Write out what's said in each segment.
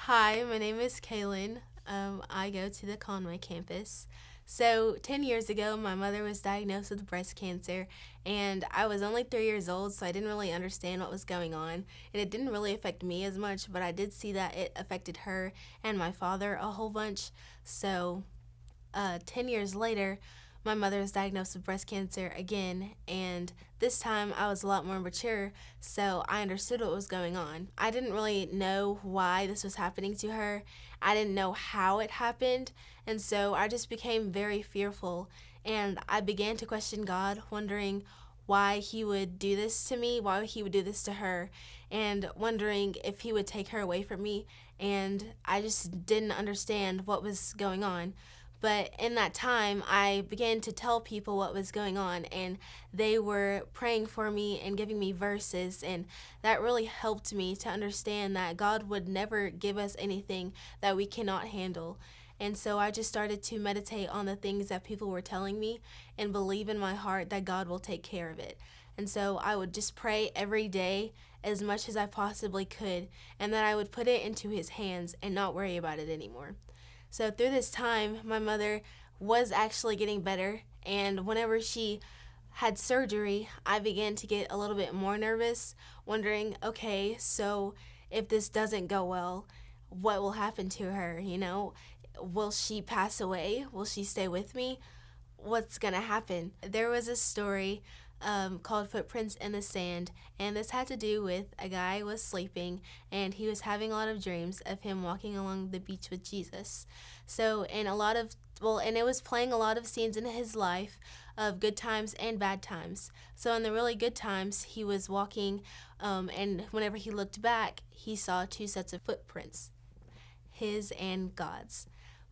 Hi, my name is Kaylen. I go to the Conway campus. So, 10 years ago, my mother was diagnosed with breast cancer, and I was only 3 years old, so I didn't really understand what was going on. And it didn't really affect me as much, but I did see that it affected her and my father a whole bunch. So, 10 years later, my mother was diagnosed with breast cancer again, and this time I was a lot more mature, so I understood what was going on. I didn't really know why this was happening to her, I didn't know how it happened, and so I just became very fearful, and I began to question God, wondering why He would do this to me, why He would do this to her, and wondering if He would take her away from me, and I just didn't understand what was going on. But in that time, I began to tell people what was going on, and they were praying for me and giving me verses, and that really helped me to understand that God would never give us anything that we cannot handle. And so I just started to meditate on the things that people were telling me and believe in my heart that God will take care of it. And so I would just pray every day as much as I possibly could, and that I would put it into His hands and not worry about it anymore. So through this time, my mother was actually getting better, and whenever she had surgery, I began to get a little bit more nervous, wondering, okay, so if this doesn't go well, what will happen to her? Will she pass away? Will she stay with me? What's gonna happen? There was a story called Footprints in the Sand, and this had to do with a guy was sleeping and he was having a lot of dreams of him walking along the beach with Jesus. So, and it was playing a lot of scenes in his life of good times and bad times. So, in the really good times, he was walking, and whenever he looked back, he saw two sets of footprints, his and God's.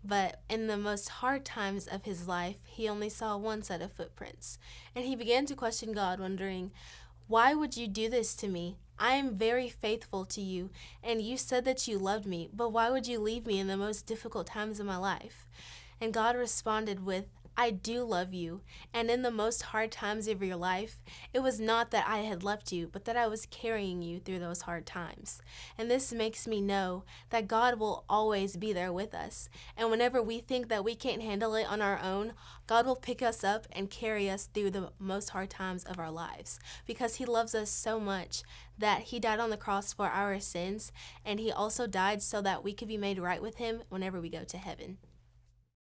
But in the most hard times of his life, he only saw one set of footprints. And he began to question God, wondering, why would you do this to me? I am very faithful to you, and you said that you loved me, but why would you leave me in the most difficult times of my life? And God responded with, I do love you, and in the most hard times of your life, it was not that I had left you, but that I was carrying you through those hard times. And this makes me know that God will always be there with us. And whenever we think that we can't handle it on our own, God will pick us up and carry us through the most hard times of our lives, because He loves us so much that He died on the cross for our sins, and He also died so that we could be made right with Him whenever we go to heaven.